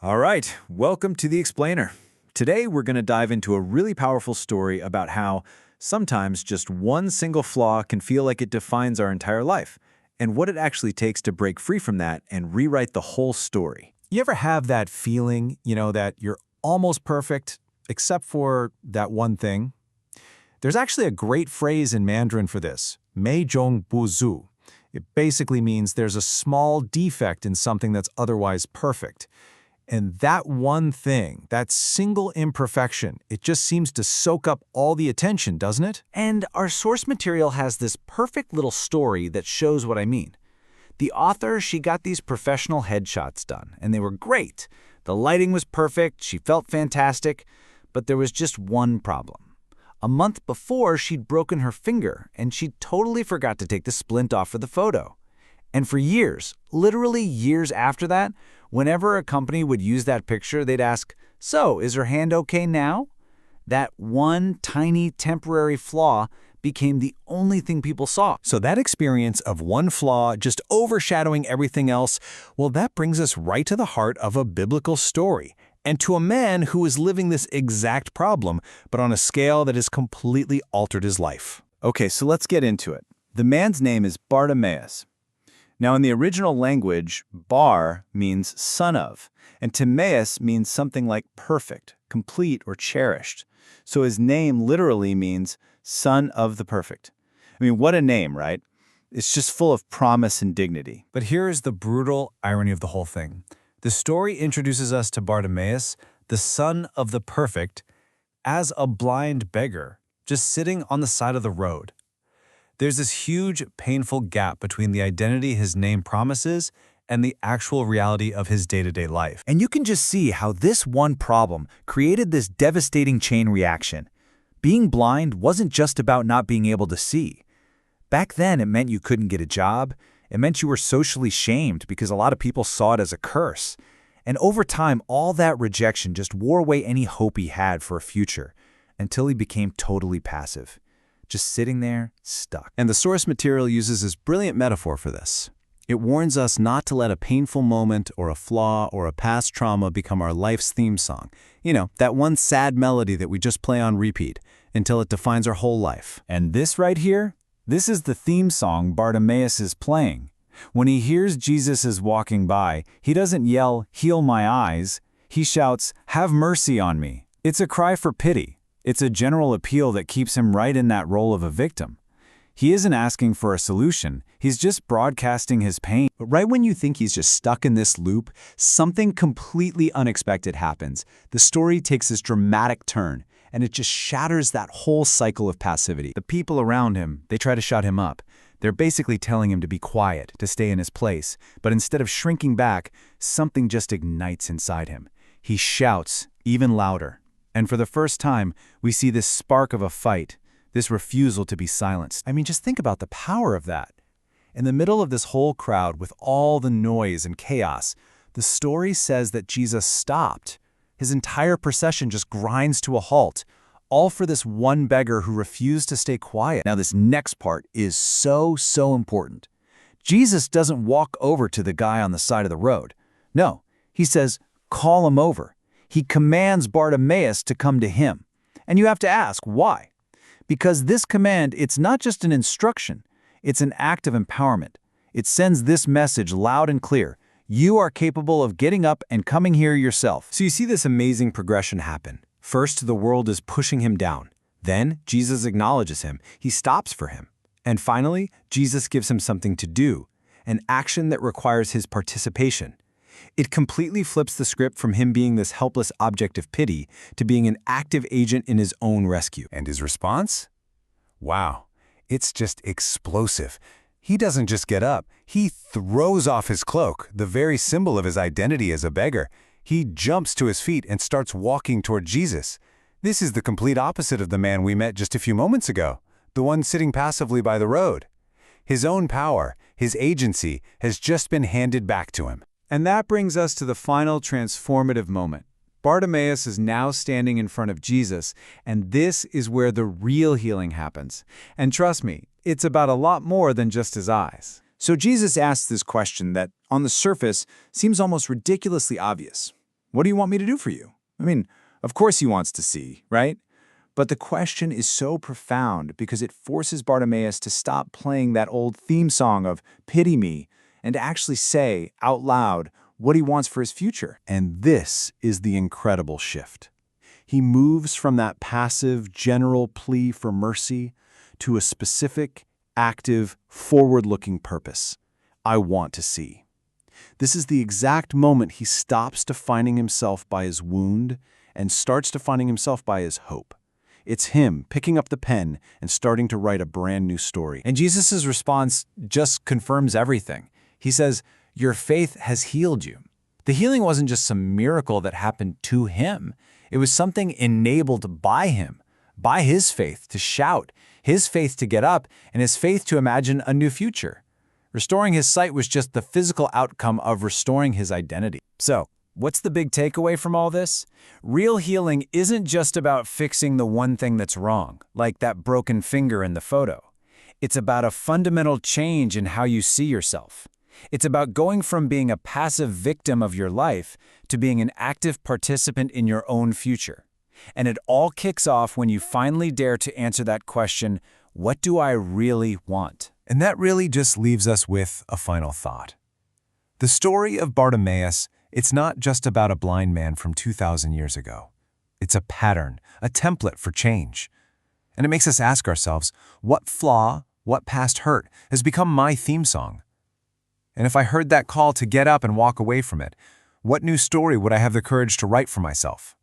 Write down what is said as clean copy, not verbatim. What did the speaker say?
All right, welcome to The Explainer. Today we're going to dive into a really powerful story about how sometimes just one single flaw can feel like it defines our entire life, and what it actually takes to break free from that and rewrite the whole story. You ever have that feeling, that you're almost perfect, except for that one thing? There's actually a great phrase in Mandarin for this, mei zhong bu zu. It basically means there's a small defect in something that's otherwise perfect. And that one thing, that single imperfection, it just seems to soak up all the attention, doesn't it? And our source material has this perfect little story that shows what I mean. The author, she got these professional headshots done, and they were great. The lighting was perfect, she felt fantastic, but there was just one problem. A month before, she'd broken her finger, and she totally forgot to take the splint off for the photo. And for years, literally years after that, whenever a company would use that picture, they'd ask, "So, is her hand okay now?" That one tiny temporary flaw became the only thing people saw. So that experience of one flaw just overshadowing everything else, well, that brings us right to the heart of a biblical story, and to a man who is living this exact problem, but on a scale that has completely altered his life. Okay, so let's get into it. The man's name is Bartimaeus. Now, in the original language, bar means son of, and Timaeus means something like perfect, complete, or cherished. So his name literally means son of the perfect. I mean, what a name, right? It's just full of promise and dignity. But here is the brutal irony of the whole thing. The story introduces us to Bartimaeus, the son of the perfect, as a blind beggar, just sitting on the side of the road. There's this huge, painful gap between the identity his name promises and the actual reality of his day-to-day life. And you can just see how this one problem created this devastating chain reaction. Being blind wasn't just about not being able to see. Back then, it meant you couldn't get a job. It meant you were socially shamed because a lot of people saw it as a curse. And over time, all that rejection just wore away any hope he had for a future until he became totally passive. Just sitting there, stuck. And the source material uses this brilliant metaphor for this. It warns us not to let a painful moment or a flaw or a past trauma become our life's theme song. That one sad melody that we just play on repeat until it defines our whole life. And this right here, this is the theme song Bartimaeus is playing. When he hears Jesus is walking by, he doesn't yell, "Heal my eyes." He shouts, "Have mercy on me." It's a cry for pity. It's a general appeal that keeps him right in that role of a victim. He isn't asking for a solution, he's just broadcasting his pain. But right when you think he's just stuck in this loop, something completely unexpected happens. The story takes this dramatic turn, and it just shatters that whole cycle of passivity. The people around him, they try to shut him up. They're basically telling him to be quiet, to stay in his place. But instead of shrinking back, something just ignites inside him. He shouts, even louder. And for the first time, we see this spark of a fight, this refusal to be silenced. I mean, just think about the power of that. In the middle of this whole crowd with all the noise and chaos, the story says that Jesus stopped. His entire procession just grinds to a halt, all for this one beggar who refused to stay quiet. Now, this next part is so important. Jesus doesn't walk over to the guy on the side of the road. No, he says, "Call him over." He commands Bartimaeus to come to him. And you have to ask, why? Because this command, it's not just an instruction, it's an act of empowerment. It sends this message loud and clear. You are capable of getting up and coming here yourself. So you see this amazing progression happen. First, the world is pushing him down. Then, Jesus acknowledges him. He stops for him. And finally, Jesus gives him something to do, an action that requires his participation. It completely flips the script from him being this helpless object of pity to being an active agent in his own rescue. And his response? Wow, it's just explosive. He doesn't just get up, he throws off his cloak, the very symbol of his identity as a beggar. He jumps to his feet and starts walking toward Jesus. This is the complete opposite of the man we met just a few moments ago, the one sitting passively by the road. His own power, his agency, has just been handed back to him. And that brings us to the final transformative moment. Bartimaeus is now standing in front of Jesus, and this is where the real healing happens. And trust me, it's about a lot more than just his eyes. So Jesus asks this question that, on the surface, seems almost ridiculously obvious. What do you want me to do for you? I mean, of course he wants to see, right? But the question is so profound because it forces Bartimaeus to stop playing that old theme song of pity me and to actually say out loud what he wants for his future. And this is the incredible shift. He moves from that passive, general plea for mercy to a specific, active, forward-looking purpose. I want to see. This is the exact moment he stops defining himself by his wound and starts defining himself by his hope. It's him picking up the pen and starting to write a brand new story. And Jesus' response just confirms everything. He says, "Your faith has healed you." The healing wasn't just some miracle that happened to him. It was something enabled by him, by his faith to shout, his faith to get up, and his faith to imagine a new future. Restoring his sight was just the physical outcome of restoring his identity. So, what's the big takeaway from all this? Real healing isn't just about fixing the one thing that's wrong, like that broken finger in the photo. It's about a fundamental change in how you see yourself. It's about going from being a passive victim of your life to being an active participant in your own future. And it all kicks off when you finally dare to answer that question, what do I really want? And that really just leaves us with a final thought. The story of Bartimaeus, it's not just about a blind man from 2,000 years ago. It's a pattern, a template for change. And it makes us ask ourselves, what flaw, what past hurt has become my theme song? And if I heard that call to get up and walk away from it, what new story would I have the courage to write for myself?